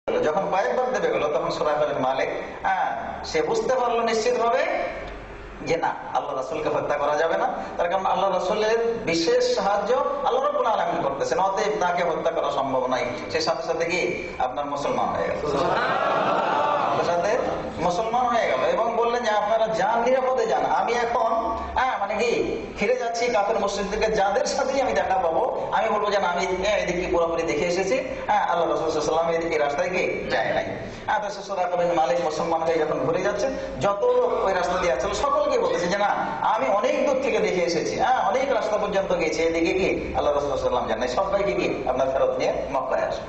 যখন কয়েকবার দেবে গেল তখন সূরা মালিক সে বুঝতে পারলো নিশ্চিত ভাবে যে না, আল্লাহ রাসূলকে হত্যা করা যাবে না, তার কারণ আল্লাহ রাসূলের বিশেষ সাহায্য আল্লাহ রাব্বুল আলামিন করতেছেন, অতএব তাকে হত্যা করা সম্ভব নয়। সে সাথে সাথে কি আপনার মুসলমান হয়ে গেল, সাথে মুসলমান হয়ে গেল এবং বললেন যে আপনারা যান, নিরাপদে যান, আমি এখন মানে কি ফিরে যাচ্ছি কাফের মুশরিকদেরকে, যাদের সাথেই আমি দেখা পাবো আমি বলবো যে না, আমি এদিকে পুরোপুরি দেখে এসেছি, আল্লাহ রাসূল সাল্লাল্লাহু আলাইহি ওয়াসাল্লাম এদিকে রাস্তায় কি যায় নাই। তো সূরা মালিক মুসলমান হয়ে যখন ঘুরে যাচ্ছে, যত লোক ওই রাস্তা দিয়ে আসছিল সকলকে বলতেছে যে না, আমি অনেক দূর থেকে দেখে এসেছি, অনেক রাস্তা পর্যন্ত গেছি, এদিকে কি আল্লাহ রাসূল সাল্লাল্লাহু আলাইহি ওয়াসাল্লাম যান নাই, সবাইকে কি আপনার ফেরত নিয়ে মক্কায় আসে।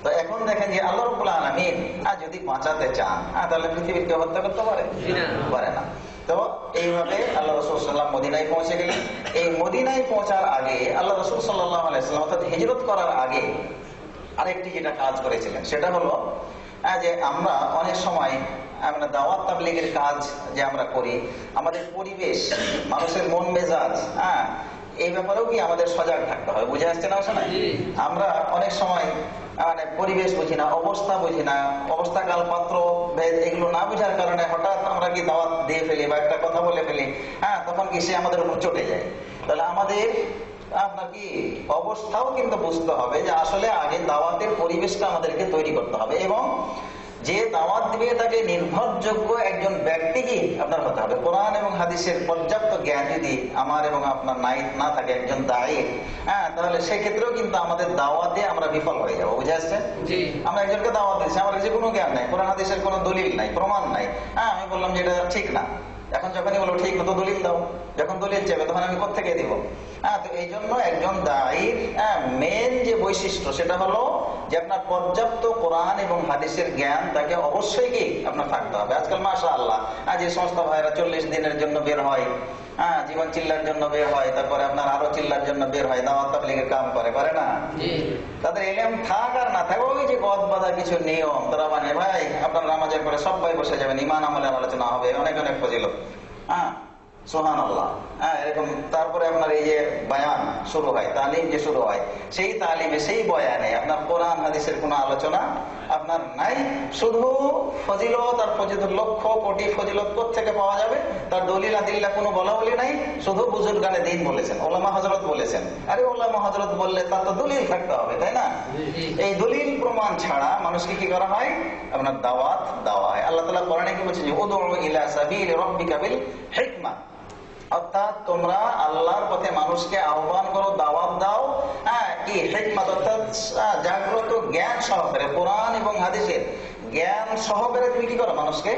তো এখন দেখেন যে আল্লাহ রাব্বুল আলামিন যদি বাঁচাতে চান তাহলে পৃথিবীর কেউ হত্যা করতে পারে না। তো এইভাবে আল্লাহ রাসূল সাল্লাল্লাহু আলাইহি ওয়াসাল্লাম মদিনায় পৌঁছে গেলেন। এই মদিনায় পৌঁছার আগে আল্লাহ রাসূল সাল্লাল্লাহু আলাইহি ওয়াসাল্লাম অর্থাৎ হিজরত করার আগে আরেকটি যেটা কাজ করেছিলেন সেটা হলো যে আমরা অনেক সময় আমরা দাওয়াত তাবলীগের কাজ যে আমরা করি, আমাদের পরিবেশ, মানুষের মন মেজাজ, এই ব্যাপারেও কি আমাদের সজাগ থাকতে হবে। বুঝে আসছে না? আসলে আমরা অনেক সময় মানে পরিবেশ বুঝি না, অবস্থা বুঝি না, অবস্থাকাল পাত্র এগুলো না বুঝার কারণে হঠাৎ আমরা কি দাওয়াত দিয়ে ফেলি বা একটা কথা বলে ফেলি, তখন কি সে আমাদের উপর চটে যায়। তাহলে আমাদের আপনার কি অবস্থাও কিন্তু বুঝতে হবে যে আসলে আগে দাওয়াতের পরিবেশটা আমাদেরকে তৈরি করতে হবে এবং যে দাওয়াত দিবে তাকে নির্ভরযোগ্য একজন ব্যক্তি কি আপনার হতে হবে। কোরআন এবং হাদিসের পর্যাপ্ত জ্ঞান যদি আমার এবং আপনার না থাকে একজন দায়ী, তাহলে সেক্ষেত্রেও কিন্তু আমাদের দাওয়াতে আমরা বিফল হয়ে যাবো। বুঝে আসছে? আমরা একজনকে দাওয়াত দিচ্ছি, আমার কাছে কোনো জ্ঞান নাই, কোরআন হাদিসের কোনো দলিল নাই, প্রমাণ নাই, আমি বললাম যে এটা ঠিক না। এখন যখনই বলো ঠিক মতো দলিল দাও, যখন দলিল চাইবে তখন আমি কোত্থেকে দিব? তো এই জন্য একজন দায়ীর মেন যে বৈশিষ্ট্য সেটা হলো যে আপনার পর্যাপ্ত কোরআন এবং হাদিসের জ্ঞান তাকে অবশ্যই কি আপনার থাকতে হবে। আজকাল মাশাআল্লাহ যে সমস্ত ভাইরা 40 দিনের জন্য বের হয়, জীবন চিল্লার জন্য বের হয়, তারপরে আপনার আরো চিল্লার জন্য বের হয়, দাওয়াত তাবলীগের কাম করে না, তাদের ইলম থাক আর না থাক, ওই যে গদ বাঁধা কিছু নিয়ম তারা মানে ভাই আপনার নামাজের পরে সবাই বসে যাবেন, ইমান আমলের আলোচনা হবে, অনেক অনেক ফজিলত, সুবহানাল্লাহ, এরকম। তারপরে আপনার এই যে বয়ান শুরু হয়, তালিম যে শুরু হয়, সেই তালিমে সেই বয়ানে আপনার কোরআন হাদিসের কোনো আলোচনা আপনার নাই, শুধু ফজিলত আর ফজিলত, লক্ষ কোটি ফজিলত কোত্থেকে পাওয়া যাবে, তার দলিল আদিল্লাহ কোনো বলা বলি নাই, শুধু বুজুর্গানে দিন বলেছেন, ওলামা হযরত বলেছেন। আরে ওলামা হযরত বললে তার তো দলিল থাকতে হবে, তাই না? এই দলিল প্রমাণ ছাড়া মানুষকে কি করা হয়? আপনার দাওয়াত দেওয়া হয়। আল্লাহ তাআলা কোরআনে কি বলছেন? উদউ ইলা সাবিলি রাব্বিকা বিল হিকমা, অর্থাৎ তোমরা আল্লাহর পথে মানুষকে আহ্বান করো, দাওয়াত দাও, কি হিকমত অর্থাৎ জাগ্রত জ্ঞান সহকারে, কোরআন এবং হাদিসের জ্ঞান সহকারে তুমি কি করো? মানুষকে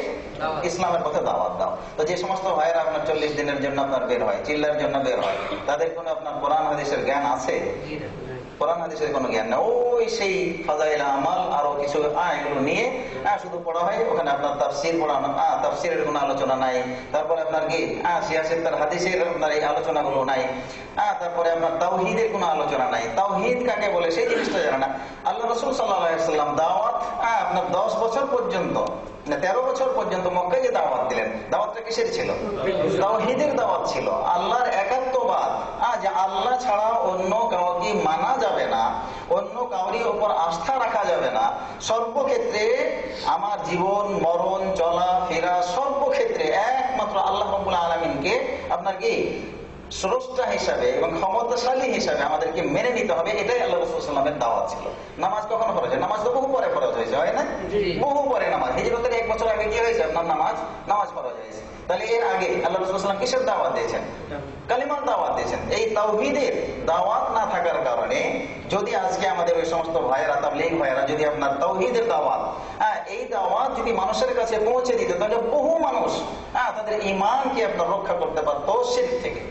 ইসলামের পথে দাওয়াত দাও। তো যে সমস্ত ভাইয়েরা আপনার 40 দিনের জন্য আপনার বের হয়, চিল্লার জন্য বের হয়, তাদের কোনো আপনার কোরআন হাদিসের জ্ঞান আছে? কোরআন হাদিসের কোনো জ্ঞান নেই, ওই সেই ফাজাইল আমাল আরো কিছু এগুলো নিয়ে শুধু পড়া হয়। ওখানে আপনার তাফসীর পড়ানো, তাফসীরের কোনো আলোচনা নাই। তারপরে আপনার কি সিয়াসত তার হাদিসের আপনার এই আলোচনাগুলো নাই। তারপরে আপনার তাওহীদের কোনো আলোচনা নাই। তাওহীদ কাকে বলে সেই জিনিসটা জানে না। আল্লাহ রাসূল সাল্লাল্লাহু আলাইহি ওয়াসাল্লাম দাওয়াত আপনার 10 বছর পর্যন্ত, 13 বছর পর্যন্ত মক্কায় যে দাওয়াত দিলেন, দাওয়াতটা কিসের ছিল? তাওহীদের দাওয়াত ছিল, আল্লাহর একাত্মবাদ, যে আল্লাহ ছাড়া অন্য কাউকে মানা যাবে না, অন্য কাউরির উপর আস্থা রাখা যাবে না, সর্বক্ষেত্রে আমার জীবন মরণ চলা ফেরা সর্বক্ষেত্রে একমাত্র আল্লাহ রাব্বুল আলামিনকে আপনার কি স্রষ্টা হিসাবে এবং ক্ষমতাশালী হিসাবে আমাদেরকে মেনে নিতে হবে, এটাই আল্লাহ রাসূল সাল্লাল্লাহু আলাইহি ওয়াসাল্লামের দাওয়াত ছিল। নামাজ কখন ফরজ হয়? নামাজ তো বহু পরে ফরজ হয়েছে, হয় না? বহু পরে নামাজ, হিজরতের 1 বছর আগে কি হয়েছে? আপনার নামাজ ফরজ হয়েছে। তাহলে এর আগে আল্লাহ রাসূল সাল্লাল্লাহু আলাইহি ওয়াসাল্লাম কিসের দাওয়াত দিয়েছেন? কালিমার দাওয়াত দিয়েছেন। এই তাওহীদের দাওয়াত না থাকার কারণে যদি আজকে আমাদের ওই সমস্ত ভাইয়েরা, তাবলীগ ভাইয়েরা যদি আপনার তাওহীদের দাওয়াত, এই দাওয়াত যদি মানুষের কাছে পৌঁছে দিত, তাহলে বহু মানুষ তাদের ঈমানকে আপনার রক্ষা করতে পারতো শিরক থেকে।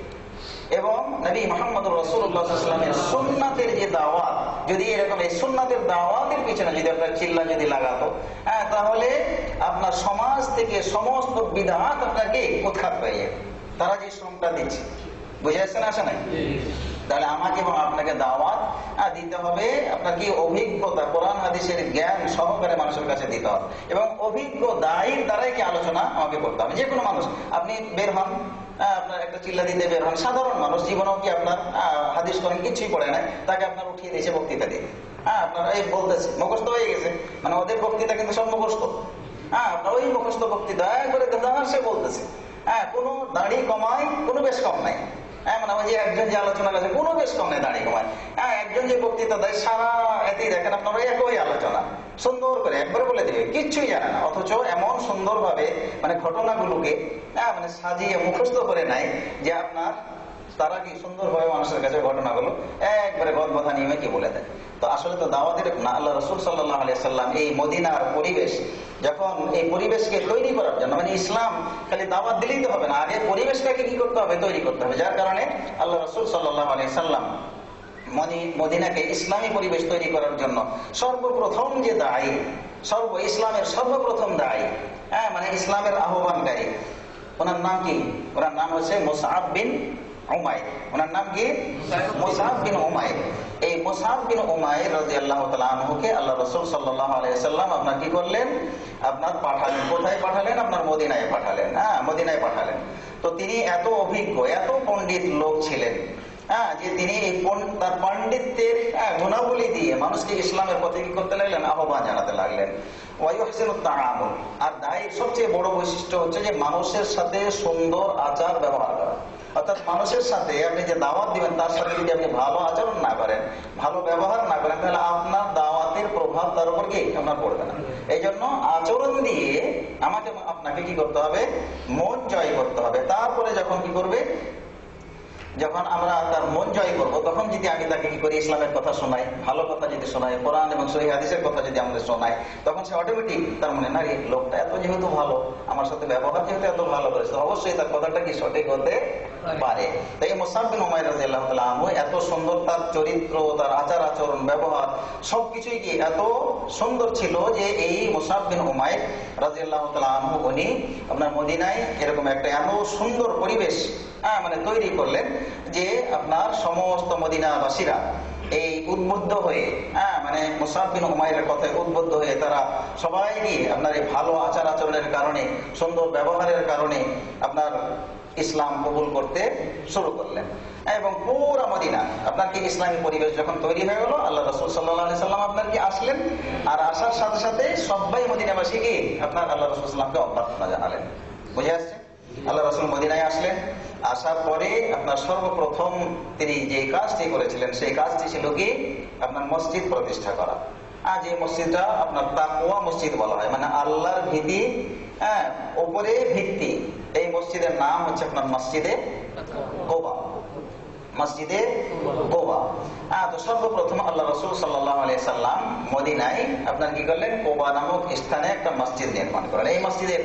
এবং নবী মুহাম্মদ রাসূলুল্লাহ সাল্লাল্লাহু আলাইহি ওয়াসাল্লামের সুন্নাতের যে দাওয়াত, যদি এরকম এই সুন্নাতের দাওয়াতের পিছনে যদি আপনার চিল্লা যদি লাগাতো, তাহলে আপনার সমাজ থেকে সমস্ত বিদআত আপনাকে উৎখাত হয়ে যাবে। তারা যে শ্রমটা দিচ্ছে, বুঝে আসছে না? আসে নাই? তাহলে আমাকে এবং আপনাকে দাওয়াত দিতে হবে আপনার কি অভিজ্ঞতা, কোরআন হাদিসের জ্ঞান সহকারে মানুষের কাছে দিতে হবে এবং অভিজ্ঞ দায়ীর দ্বারাই কি আলোচনা আমাকে করতে হবে। যে কোনো মানুষ, আপনি বের হন, আপনার একটা চিল্লা দিতে বের হন, সাধারণ মানুষ, জীবনেও কি আপনার হাদিস করেন কিছুই পড়ে নাই, তাকে আপনার উঠিয়ে দিয়েছে বক্তৃতা দিয়ে, হ্যাঁ, আপনারা এই বলতেছে মুখস্থ হয়ে গেছে, মানে ওদের বক্তৃতা কিন্তু সব মুখস্থ। হ্যাঁ, আপনার ওই মুখস্থ বক্তৃতা একবারে সে বলতেছে। হ্যাঁ, কোনো দাড়ি কমায়, কোনো বেশ কম নাই। হ্যাঁ, মানে ওই যে একজন যে আলোচনা করছে কোনো বেশ কম নেই, দাড়ি কমায়। হ্যাঁ, একজন যে বক্তৃতা দেয় সারা এতেই দেখেন আপনারা একই আলোচনা সুন্দর করে একবারে বলে দেবে, কিচ্ছুই জানে না, অথচ এমন সুন্দর ভাবে মানে ঘটনাগুলোকে মানে সাজিয়ে মুখস্থ করে নেয় যে আপনার তারা কি সুন্দরভাবে মানুষের কাছে ঘটনাগুলো একবারে গদবাধা নিয়মে কি বলে দেয়। তো আসলে তো দাওয়াতের না, আল্লাহ রাসূল সাল্লাল্লাহু আলাইহি সাল্লাম এই মদিনার পরিবেশ, যখন এই পরিবেশকে তৈরি করার জন্য, মানে ইসলাম খালি দাওয়াত দিলেই তো হবে না, আগে পরিবেশটাকে কি করতে হবে, তৈরি করতে হবে। যার কারণে আল্লাহ রাসূল সাল্লাল্লাহু আলাইহি সাল্লাম মদিনাকে ইসলামী পরিবেশ তৈরি করার জন্য সর্বপ্রথম যে দায়ী, ইসলামের সর্বপ্রথম দায়ী, হ্যাঁ মানে ইসলামের আহ্বানকারী, ওনার নাম কি? ওনার নাম হচ্ছে মুসআব বিন উমাইর। ওনার নাম কি? মুসআব বিন উমাইর। এই মুসআব বিন উমাইর রাদিয়াল্লাহু তাআলা আনহুকে আল্লাহ রাসূল সাল্লাল্লাহু আলাইহি সাল্লাম আপনার কি করলেন, আপনার পাঠালেন। কোথায় পাঠালেন? আপনার মদিনায় পাঠালেন। হ্যাঁ, মদিনায় পাঠালেন। তো তিনি এত অভিজ্ঞ, এত পণ্ডিত লোক ছিলেন, হ্যাঁ, যে তিনি এই তার পাণ্ডিত্যের গুণাবলী দিয়ে মানুষকে ইসলামের পথে কি করতে লাগলেন, আহ্বান জানাতে লাগলেন। আর দায়ের সবচেয়ে বড় বৈশিষ্ট্য হচ্ছে যে মানুষের সাথে সুন্দর আচার ব্যবহার করা। অর্থাৎ মানুষের সাথে আপনি যে দাওয়াত দিবেন তার সাথে যদি আপনি ভালো আচরণ না করেন, ভালো ব্যবহার না করেন, তাহলে আপনার দাওয়াতের প্রভাব তার উপর কি আপনার পড়বে না। এই জন্য আচরণ দিয়ে আপনাকে কি করতে হবে, মন জয় করতে হবে। তারপরে যখন কি করবে, যখন আমরা তার মন জয় করবো, তখন যদি আমি তাকে কি করি, ইসলামের কথা শোনাই, ভালো কথা যদি শোনাই, কোরআন এবং সহিহ হাদিসের কথা যদি আমাদের শোনাই, তখন সে অটোমেটিক তার মনে না, লোকটা এত যেহেতু ভালো, আমার সাথে ব্যবহার যেহেতু এত ভালো করেছে, অবশ্যই তার কথাটা কি সঠিক হতে পারে। তাই মুসআব বিন উমাইর রাদিয়াল্লাহু তাআলা আনহু এত সুন্দর, তার চরিত্র, তার আচার আচরণ, ব্যবহার সবকিছুই কি এত সুন্দর ছিল যে এই মুসআব বিন উমাইর রাদিয়াল্লাহু তাআলা আনহু উনি আপনার মদিনায় এরকম একটা এত সুন্দর পরিবেশ মানে তৈরি করলেন যে আপনার সমস্ত মদিনাবাসীরা এই উদ্বুদ্ধ হয়ে, মানে মুসআব বিন উমাইরের কথায় উদ্বুদ্ধ হয়ে তারা সবাই গিয়ে আপনার এই ভালো আচার আচরণের কারণে, সুন্দর ব্যবহারের কারণে আপনার ইসলাম কবুল করতে শুরু করলেন। এবং পুরা মদিনা আপনার কি ইসলামী পরিবেশ যখন তৈরি হয়ে গেল, আল্লাহ রাসূল সাল্লাল্লাহু আলাইহি সাল্লাম আপনার কি আসলেন, আর আসার সাথে সাথে সবাই মদিনাবাসী কি আপনার আল্লাহ রাসূল সাল্লাল্লাহু আলাইহি সাল্লামকে অভ্যর্থনা জানালেন। বুঝে আসছে? আল্লাহ রাসূল মদিনায় আসলেন, আসার পরে আপনার সর্বপ্রথম তিনি যে কাজটি করেছিলেন, সেই কাজটি ছিল কি আপনার মসজিদ প্রতিষ্ঠা করা। যে মসজিদটা আপনার তাকওয়া মসজিদ বলা হয়, মানে আল্লাহর ভীতি উপরে ভিত্তি। এই মসজিদের নাম হচ্ছে আপনার মসজিদে কুবা, মসজিদে কুবা। তো সর্বপ্রথম আল্লাহ রাসূল সাল্লাল্লাহু আলাইহি সাল্লাম মদিনায় আপনার কি করলেন, কুবা নামক স্থানে একটা মসজিদ নির্মাণ করলেন। এই মসজিদের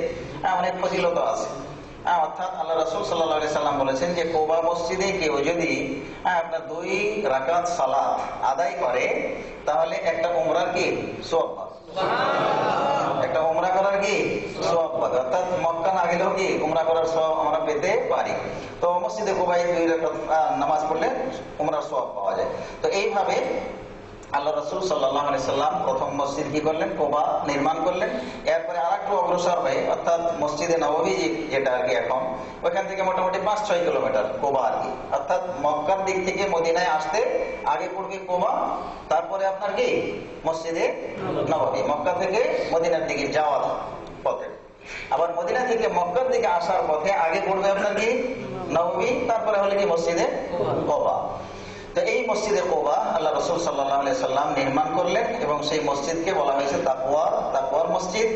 অনেক ফজিলত আছে। অর্থাৎ আল্লাহ রাসূল সাল্লাল্লাহু আলাইহি সাল্লাম বলেছেন যে কুবা মসজিদে কেউ যদি আপনার 2 রাকাত সালাত আদায় করে, তাহলে একটা উমরার কি সওয়াব পাবে, একটা উমরা করার কি সওয়াব পাবে। অর্থাৎ মক্কা না গেলেও কি উমরা করার সওয়াব আমরা পেতে পারি। তো মসজিদে কুবায় 2 রাকাত নামাজ পড়লে উমরার সওয়াব পাওয়া যায়। তো এইভাবে আল্লাহ রাসূল সাল্লাল্লাহু আলাইহি সাল্লাম প্রথম মসজিদ কি করলেন, কুবা নির্মাণ করলেন। এরপরে আরেকটু অগ্রসর হয়ে অর্থাৎ মসজিদে নববী যেটা আর কি এখন, ওইখান থেকে মোটামুটি 5-6 কিলোমিটার কুবা আর কি। অর্থাৎ মক্কার দিক থেকে মদিনায় আসতে আগে পড়বে কুবা, তারপরে আপনার কি মসজিদে নববী। মক্কা থেকে মদিনার দিকে যাওয়ার পথে, আবার মদিনা থেকে মক্কার দিকে আসার পথে আগে পড়বে আপনার কি নববী, তারপরে হলে কি মসজিদে কুবা। তো এই মসজিদে কুবা আল্লাহ রাসূল সাল্লাল্লাহু আলাইহি সাল্লাম নির্মাণ করলেন এবং সেই মসজিদকে বলা হয়েছে তাকওয়ার মসজিদ।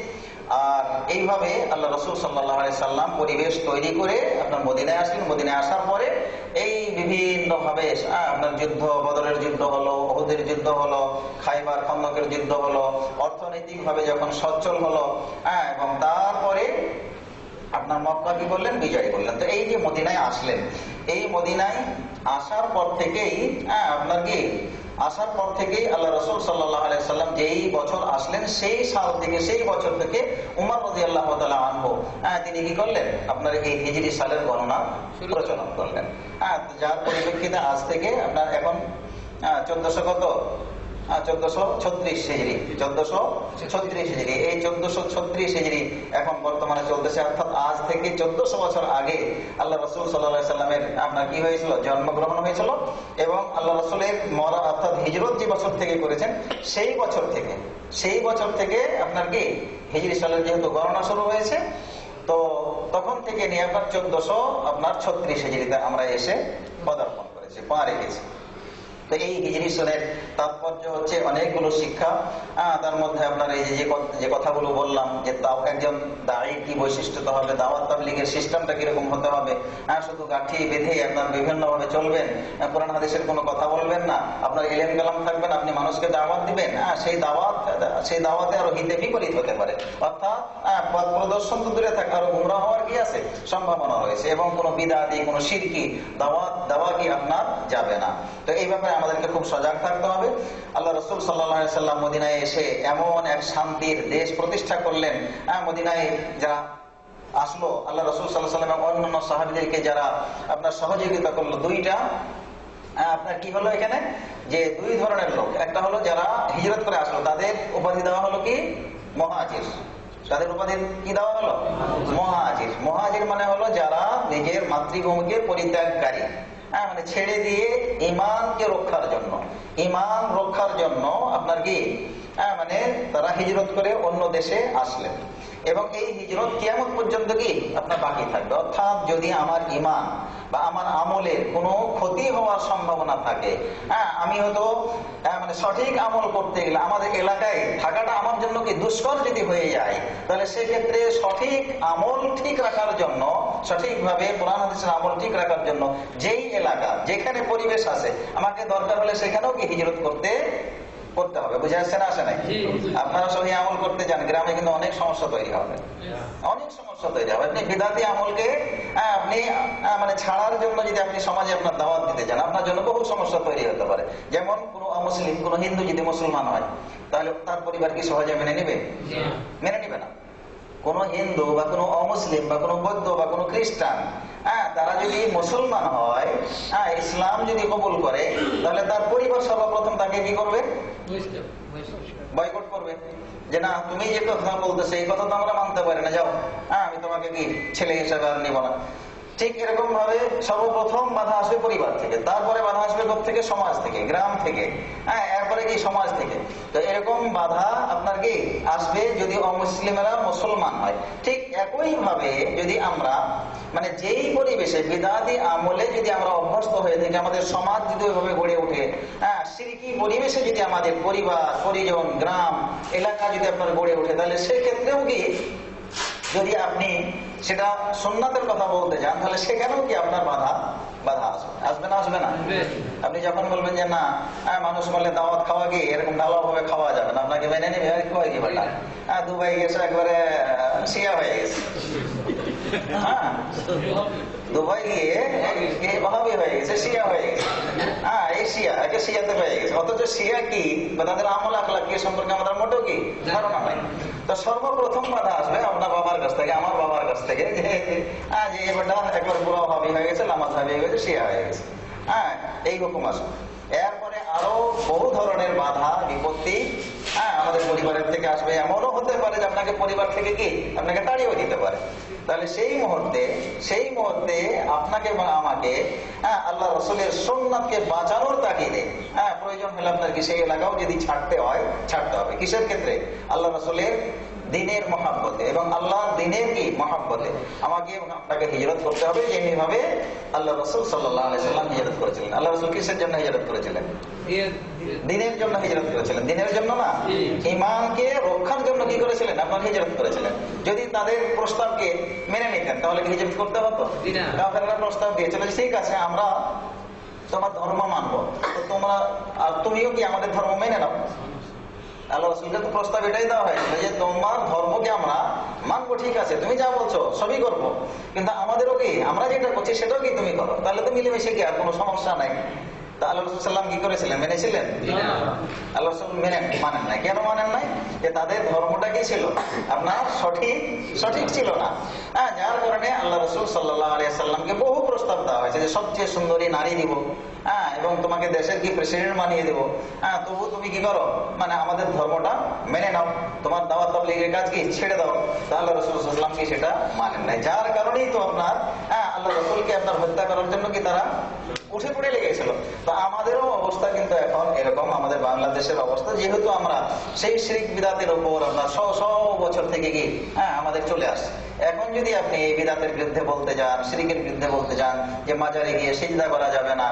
আর এইভাবে আল্লাহ রাসূল সাল্লাল্লাহু আলাইহি সাল্লাম পরিবেশ তৈরি করে আপনার মদিনায় আসলেন। মদিনায় আসার পরে এই বিভিন্ন ভাবে আপনার যুদ্ধ, বদরের যুদ্ধ হলো, উহুদের যুদ্ধ হলো, খাইবার খন্দকের যুদ্ধ হলো, অর্থনৈতিক ভাবে যখন সচ্ছল হলো, এবং তারপরে আপনার মক্কা কি করলেন, বিজয় করলেন। তো এই যে মদিনায় আসলেন, এই মদিনায় আসার পর থেকেই আপনার কি আসার পর থেকেই আল্লাহ রাসূল সাল্লাল্লাহু আলাইহি সাল্লাম যেই বছর আসলেন, সেই সাল থেকে, সেই বছর থেকে উমর রাদিয়াল্লাহু তাআলা আনহু তিনি কি করলেন, আপনার এই হিজরি সালের গণনা প্রচলন করলেন। যার পরিপ্রেক্ষিতে আজ থেকে আপনার এখন 1400 1436 হিজরি, 1436 হিজরি। এই 1436 হিজরি এখন বর্তমানে চলতেছে, অর্থাৎ আজ থেকে 1400 বছর আগে আল্লাহ রাসূল সাল্লাল্লাহু আলাইহি সাল্লামের আপনার কি হয়েছিল, জন্মগ্রহণ হয়েছিল। এবং আল্লাহ রাসূলের মরা অর্থাৎ হিজরত যে বছর থেকে করেছেন সেই বছর থেকে আপনার কি হিজরি সালের যেহেতু গণনা শুরু হয়েছে, তো তখন থেকে নিয়ে আপনার 1436 হিজরিতে আমরা এসে পদার্পণ করেছি, পা রেখেছি। তো এই হিজরি সনের তাৎপর্য হচ্ছে অনেকগুলো শিক্ষা। তার মধ্যে আপনার এই যে কথাগুলো বললাম, যে তাও একজন দায়ী কি বৈশিষ্ট্য হবে, দাওয়াত তাবলীগের সিস্টেমটা কিরকম হতে হবে। শুধু গাঁঠি বেঁধে আপনার বিভিন্ন ভাবে চলবেন, কোরআন হাদিসের কোনো কথা বলবেন না, আপনার ইলম কালাম থাকবেন, আপনি মানুষকে দাওয়াত দিবেন, সেই দাওয়াতে আরো হিতে বিপরীত হতে পারে। অর্থাৎ পথ প্রদর্শন তো দূরে থাকে, আরো গুমরাহ হওয়ার কি আছে সম্ভাবনা রয়েছে, এবং কোনো বিদআতি কোনো শিরকি দাওয়া কি আপনার যাবে না। তো এই ব্যাপারে আমাদেরকে খুব সজাগ থাকতে হবে। আল্লাহ রাসূল সাল্লাল্লাহু আলাইহি সাল্লাম মদিনায় এসে এমন এক শান্তির দেশ প্রতিষ্ঠা করলেন। মদিনায় যারা আসলো, আল্লাহ রাসূল সাল্লাল্লাহু আলাইহি সাল্লাম অন্যান্য সাহাবীদেরকে যারা আপনার সহযোগিতা করলো, দুইটা আপনার কি হলো এখানে, যে দুই ধরনের লোক। একটা হলো যারা হিজরত করে আসলো, তাদের উপাধি দেওয়া হলো কি মুহাজির। তাদের উপাধি কি দেওয়া হলো? মুহাজির। মুহাজির মানে হলো যারা নিজের মাতৃভূমিকে পরিত্যাগকারী, মানে ছেড়ে দিয়ে ইমানকে রক্ষার জন্য আপনার কি মানে তারা হিজরত করে অন্য দেশে আসলেন। এবং এই হিজরত কিয়ামত পর্যন্ত কি আপনার বাকি থাকবে। অর্থাৎ যদি আমার ঈমান বা আমার আমলের কোনো ক্ষতি হওয়ার সম্ভাবনা থাকে, আমি হয়তো মানে সঠিক আমল করতে গেলে আমাদের এলাকায় থাকাটা আমার জন্য কি দুষ্কর যদি হয়ে যায়, তাহলে সেক্ষেত্রে সঠিক আমল ঠিক রাখার জন্য, সঠিকভাবে কোরআন হাদিসের আমল ঠিক রাখার জন্য যেই এলাকা যেখানে পরিবেশ আছে, আমাকে দরকার হলে সেখানেও কি হিজরত করতে হবে। বুঝে আসছে না? আসে নাই? আপনারা সহি আমল করতে যান, গ্রামে কিন্তু অনেক সমস্যা তৈরি হবে, আপনি বিদাতি আমলকে আপনি মানে ছাড়ার জন্য যদি আপনি সমাজে আপনার দাওয়াত দিতে যান, আপনার জন্য বহু সমস্যা তৈরি হতে পারে। যেমন কোনো অমুসলিম, কোনো হিন্দু যদি মুসলমান হয়, তাহলে তার পরিবার কি সহজে মেনে নিবে না। কোন হিন্দু বা কোনো অমুসলিম বা কোনো বৌদ্ধ বা কোনো খ্রিস্টান, তারা যদি মুসলমান হয়, ইসলাম যদি কবুল করে, তাহলে তার পরিবার সর্বপ্রথম তাকে কি করবে? বয়কট করবে, যে না, তুমি যে কথা বলতেছো এই কথা তো আমরা মানতে পারি না, যাও, আমি তোমাকে কি ছেলে হিসেবে আর নিব না। ঠিক এরকম ভাবে সর্বপ্রথম বাধা আসবে পরিবার থেকে, তারপরে বাধা আসবে থেকে সমাজ থেকে, গ্রাম থেকে, এরপরে কি সমাজ থেকে। তো এরকম বাধা আপনার কি আসবে যদি অমুসলিমেরা মুসলমান হয়। ঠিক একই ভাবে যদি আমরা মানে যেই পরিবেশে বিদআতি আমলে যদি আমরা অভ্যস্ত হয়ে থাকি, আমাদের সমাজ যদি ওইভাবে গড়ে ওঠে, শিরকি পরিবেশে যদি আমাদের পরিবার, পরিজন, গ্রাম, এলাকা যদি আপনার গড়ে ওঠে, তাহলে সেক্ষেত্রেও কি যদি আপনি সেটা সুন্নাতের কথা বলতে যান, তাহলে সেখানেও কি আপনার বাধা আসবে না? আপনি যখন বলবেন যে না, মানুষ বললে দাওয়াত খাওয়া গিয়ে এরকম ঢালাও ভাবে খাওয়া যাবে না, আপনাকে মেনে নেবে, কয় কি বেটা দুবাই গেছে একবারে শিয়া হয়ে গেছে, দুবাই গিয়ে ওহাবি হয়ে গেছে, শিয়া হয়ে গেছে, এই শিয়াতে হয়ে গেছে। অথচ শিয়া কি বা তাদের আমল আখলাক কি সম্পর্কে আমাদের মোটেও কি ধারণা নাই। তো সর্বপ্রথম বাধা আসবে আপনার বাবার কাছ থেকে, আমার বাবার কাছ থেকে, যে এবারটা একবার পুরো হাবি হয়ে গেছে, নামাজ হাবি হয়ে গেছে, শিয়া হয়ে গেছে, এই হুকুম আসবে। এরপরে আরো বহু ধরনের বাধা বিপত্তি আমাদের পরিবারের থেকে আসবে। এমনও হতে পারে যে আপনাকে পরিবার থেকে কি আপনাকে তাড়িয়েও দিতে পারে। তাহলে সেই মুহূর্তে আপনাকে বা আমাকে আল্লাহ রাসূলের সুন্নাতকে বাঁচানোর তাগিদে প্রয়োজন হলে আপনার কি সেই এলাকাও যদি ছাড়তে হবে। কিসের ক্ষেত্রে? আল্লাহ রাসূলের দিনের মহাব্বতে এবং আল্লাহর দিনের কি মহাব্বতে আমাকে এবং আপনাকে হিজরত করতে হবে, যেমনি ভাবে আল্লাহ রাসূল সাল্লাল্লাহু আলাইহি সাল্লাম হিজরত করেছিলেন। আল্লাহ রাসূল কিসের জন্য হিজরত করেছিলেন? দিনের জন্য হিজরত করেছিলেন। দিনের জন্য না, ঈমানকে রক্ষার জন্য কি করেছিলেন? আপনার হিজরত করেছিলেন। যদি তাদের প্রস্তাবকে মেনে নিতেন তাহলে কি হিজরত করতে হতো? কাফেররা প্রস্তাব দিয়েছিল, ঠিক আছে আমরা তোমার ধর্ম মানবো, তো তুমিও কি আমাদের ধর্ম মেনে নাও। আল্লাহ রাসূলকে তো প্রস্তাব এটাই দেওয়া হয়েছিল যে তোমার ধর্মকে আমরা মানবো, ঠিক আছে, তুমি যা বলছো সবই করবো, কিন্তু আমাদেরও কি আমরা যেটা করছি সেটাও কি তুমি করো, তাহলে তো মিলেমিশে কি আর কোনো সমস্যা নাই। তা আল্লাহ রাসূল সাল্লাল্লাহু আলাইহি ওয়াসাল্লাম কি করেছিলেন? মেনেছিলেন? আল্লাহ রাসূল মানেন নাই। কেন মানেন নাই? যে তাদের ধর্মটা কি ছিল? আপনার সঠিক ছিল না। যার কারণে আল্লাহ রাসূল সাল্লাল্লাহু আলাইহি ওয়াসাল্লামকে বহু প্রস্তাব দেওয়া হয়েছে যে সবচেয়ে সুন্দরী নারী দিব, হ্যাঁ, এবং তোমাকে দেশের কি প্রেসিডেন্ট বানিয়ে দেবো, হ্যাঁ, তবু তুমি কি করো, মানে আমাদের ধর্মটা মেনে নাও, তোমার দাওয়াত তাবলীগের কাজ কি ছেড়ে দাও। তাহলে রাসূল সাল্লাল্লাহু আলাইহি ওয়াসাল্লাম কি সেটা মানেন নাই, যার কারণেই তো আপনার আল্লাহ রাসূলকে আপনার হত্যা করার জন্য কি তারা উঠে পড়ে লেগেছিল। তো আমাদেরও অবস্থা কিন্তু এখন এরকম, আমাদের বাংলাদেশের অবস্থা, যেহেতু আমরা সেই শিরক বিদাতের উপর আপনার শো বছর থেকে কি আমাদের চলে আসছে। এখন যদি আপনি এই বিদাতের বিরুদ্ধে বলতে যান, শিরকের বিরুদ্ধে বলতে যান যে মাজারে গিয়ে সিজদা করা যাবে না,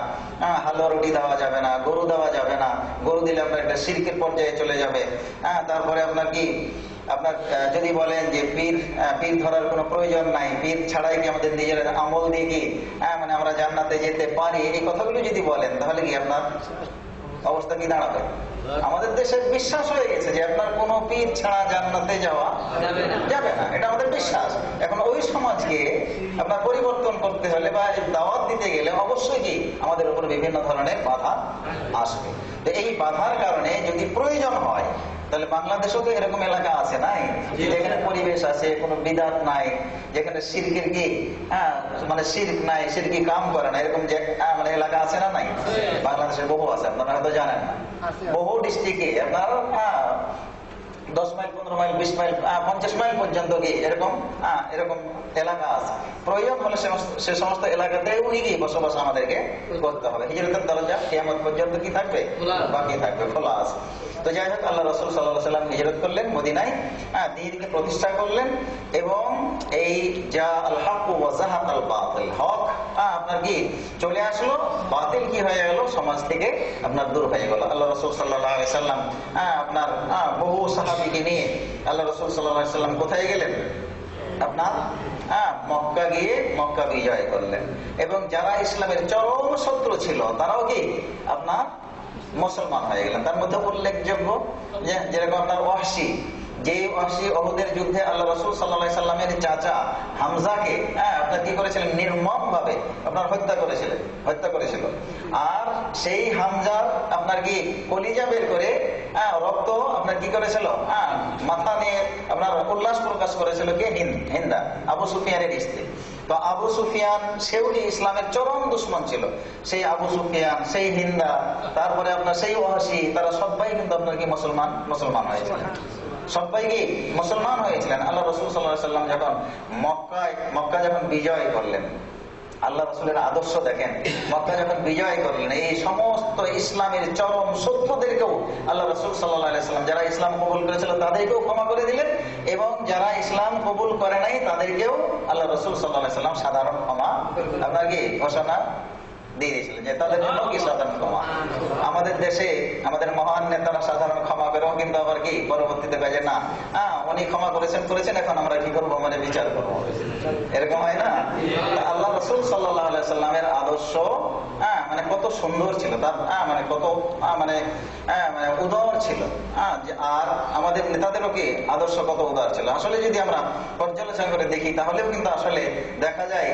হালুয়া রুটি দেওয়া যাবে না, গরু দেওয়া যাবে না, গরু দিলে আপনার একটা শিরকের পর্যায়ে চলে যাবে, তারপরে আপনার কি আপনার যদি বলেন যে পীর ধরার কোনো প্রয়োজন নাই, পীর ছাড়াই কি আমাদের নিজের আমল দিয়ে কি মানে আমরা জান্নাতে যেতে পারি, এই কথাগুলো যদি বলেন, তাহলে কি আপনার অবস্থা কি দাঁড়াবে? আমাদের দেশের বিশ্বাস হয়ে গেছে যে আপনার কোন পীর ছাড়া জান্নাতে যাওয়া যাবে না, এটা আমাদের বিশ্বাস। এখন ওই সমাজকে আপনার পরিবর্তন করতে হলে বা দাওয়াত দিতে গেলে অবশ্যই কি আমাদের উপর বিভিন্ন ধরনের বাধা আসবে। তো এই বাধার কারণে যদি প্রয়োজন হয়, তাহলে বাংলাদেশেও তো এরকম এলাকা আছে নাই, যেখানে পরিবেশ আছে, কোনো বিদাত নাই, যেখানে শিরকের কি মানে শিরক নাই, শিরকি কাম করে না, এরকম যে মানে এলাকা আছে না নাই? বাংলাদেশের বহু আছে, আপনারা হয়তো জানেন না। বহু ডিস্ট্রিক্টে আপনার 10 মাইল, 15 মাইল, 20 মাইল, 50 মাইল পর্যন্ত কি এরকম এলাকা আছে। প্রয়োজন হলে সে সমস্ত এলাকাতেও কি বসবাস আমাদেরকে করতে হবে। হিজরতের দরজা কিয়ামত পর্যন্ত কি থাকবে? বাকি থাকবে, খোলা আছে। তো যাই হোক, আল্লাহ রাসূল সাল্লাল্লাহু আলাইহি ওয়াসাল্লাম হিজরত করলেন, মদিনায় দ্বীনকে প্রতিষ্ঠা করলেন, এবং এই যা আল হক ওয়া যাহাকাল বাতিল, হক আপনার কি চলে আসলো, বাতিল কি হয়ে গেল, সমাজ থেকে আপনার দূর হয়ে গেল। আল্লাহ রাসূল সাল্লাল্লাহু আলাইহি ওয়াসাল্লাম আপনার বহু সাহাবীকে নিয়ে আল্লাহ রাসূল সাল্লাল্লাহু আলাইহি ওয়াসাল্লাম কোথায় গেলেন? আপনার মক্কা গিয়ে মক্কা বিজয় করলেন, এবং যারা ইসলামের চরম শত্রু ছিল তারাও কি আপনার মুসলমান হয়ে গেলেন। তার মধ্যে উল্লেখযোগ্য যেরকম আপনার ওয়াহশী, যে ওয়াহশী উহুদের যুদ্ধে আল্লাহ রাসূল সাল্লাল্লাহু আলাইহি সাল্লামের চাচা হামজাকে আপনার কি করেছিলেন, নির্মম ভাবে আপনার হত্যা করেছিল। আর সেই হামজার আপনার কি কলিজা বের করে রক্ত আপনার কি করেছিল, মাথা নিয়ে আপনার উল্লাস প্রকাশ করেছিল কে? হিন্দা, আবু সুফিয়ানের স্ত্রী। তো আবু সুফিয়ান সেও ইসলামের চরম দুশমন ছিল। সেই আবু সুফিয়ান, সেই হিন্দা, তারপরে আপনার সেই ওয়াহশী, তারা সবাই কিন্তু আপনার কি মুসলমান হয়েছিলেন, সবাই কি মুসলমান হয়েছিলেন। আল্লাহ রাসূল সাল্লাল্লাহু আলাইহি ওয়াসাল্লাম যখন মক্কা যখন বিজয় করলেন, আল্লাহ রাসূলের আদর্শ দেখেন, মক্কা যখন বিজয় করলেন, এই সমস্ত ইসলামের চরম শত্রুদেরকেও আল্লাহ রাসূল সাল্লাল্লাহু আলাইহি ওয়াসাল্লাম, যারা ইসলাম কবুল করেছিল তাদেরকেও ক্ষমা করে দিলেন, এবং যারা ইসলাম কবুল করে নাই তাদেরকেও আল্লাহ রাসূল সাল্লাল্লাহু আলাইহি ওয়াসাল্লাম সাধারণ ক্ষমা আপনার কি ঘোষণা দিয়ে দিয়েছিলেন যে তাদের জন্য কি সাধারণ ক্ষমা। আমাদের দেশে আমাদের মহান নেতারা সাধারণ ক্ষমা করেও কিন্তু আবার কি পরবর্তীতে কাজে না, উনি ক্ষমা করেছেন, এখন আমরা কি করবো, মানে বিচার করবো, এরকম হয় না? আল্লাহ রাসূল সাল্লাল্লাহু আলাইহি ওয়াসাল্লামের আদর্শ মানে কত সুন্দর ছিল, তার মানে কত মানে উদার ছিল, আর আমাদের নেতাদেরও কি আদর্শ কত উদার ছিল। আসলে যদি আমরা পর্যালোচনা করে দেখি, তাহলেও কিন্তু আসলে দেখা যায়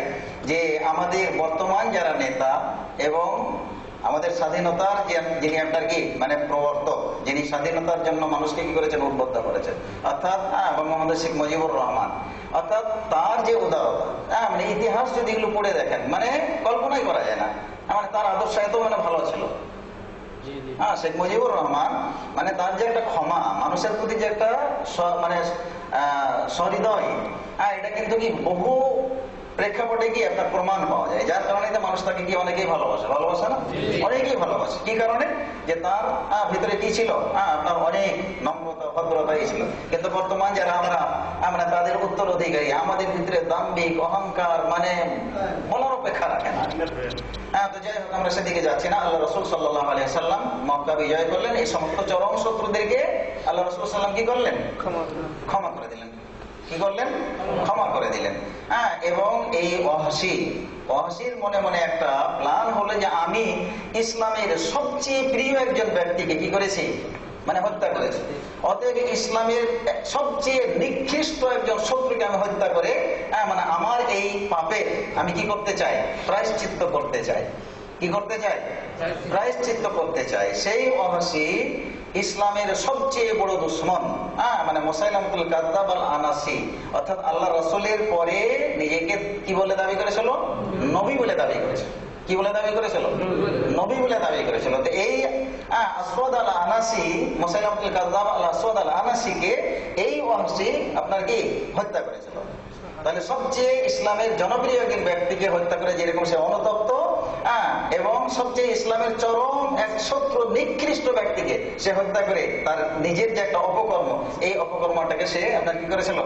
যে আমাদের বর্তমান যারা নেতা এবং আমাদের স্বাধীনতার যিনি আপনার কি মানে প্রবর্তক, যিনি স্বাধীনতার জন্য মানুষকে কি করেছেন, উদ্বুদ্ধ করেছেন, অর্থাৎ বঙ্গবন্ধু শেখ মুজিবুর রহমান, অর্থাৎ তার যে উদারতা, মানে ইতিহাস যদি এগুলো পড়ে দেখেন, মানে কল্পনাই করা যায় না, মানে তার আদর্শ এত মানে ভালো ছিল। শেখ মুজিবুর রহমান মানে তার যে একটা ক্ষমা, মানুষের প্রতি যে একটা মানে সহৃদয়, এটা কিন্তু কি বহু প্রেক্ষাপটে কি আপনার প্রমাণ পাওয়া যায়, যার কারণে মানুষ তাকে কি অনেকেই ভালোবাসে না, অনেকেই ভালোবাসে। কি কারণে? যে তার ভিতরে কি ছিল, আপনার অনেক নম্রতা, ভদ্রতাই ছিল। কিন্তু বর্তমান যারা আমরা তাদের উত্তরাধিকারী, আমাদের ভিতরে দাম্ভিক, অহংকার মানে বলার অপেক্ষা রাখে না। তো যাই হোক, আমরা সেদিকে যাচ্ছি না। আল্লাহ রাসূল সাল্লাল্লাহু আলাইহি ওয়াসাল্লাম মক্কা বিজয় করলেন, এই সমস্ত চরম শত্রুদেরকে আল্লাহ রাসূল সাল্লাল্লাহু আলাইহি ওয়াসাল্লাম কি করলেন? ক্ষমা করে দিলেন। কি করলেন? ক্ষমা করে দিলেন। এবং এই ওয়াহশীর মনে মনে একটা প্ল্যান হলো যে আমি ইসলামের সবচেয়ে প্রিয় একজন ব্যক্তিকে কি করেছি, মানে হত্যা করেছি। অতএব ইসলামের সবচেয়ে নিকৃষ্ট একজন শত্রুকে আমি হত্যা করে মানে আমার এই পাপের আমি কি করতে চাই, প্রায়শ্চিত্ত করতে চাই। কি করতে চাই? প্রায়শ্চিত্ত করতে চাই। সেই ওয়াহশী ইসলামের সবচেয়ে বড় দুশমন, মানে মুসাইলামতুল কাযযাব আল আনাসি, অর্থাৎ আল্লাহ রাসূলের পরে নিজেকে কি বলে দাবি করেছিল? নবী বলে দাবি করেছিল। কি বলে দাবি করেছিল? নবী বলে দাবি করেছিল। তো এই আসওয়াদ আল আনাসি, মুসাইলামতুল কাযযাব আল আসওয়াদ আল আনাসিকে এই ওয়াহশী আপনার কি হত্যা করেছিল। তাহলে সবচেয়ে ইসলামের জনপ্রিয় একজন ব্যক্তিকে হত্যা করে যেরকম সে অনুতপ্ত, এবং সবচেয়ে ইসলামের চরম এক শত্রু নিকৃষ্ট ব্যক্তিকে সে হত্যা করে তার নিজের যে একটা অপকর্ম, এই অপকর্মটাকে সে আপনার কি করেছিল?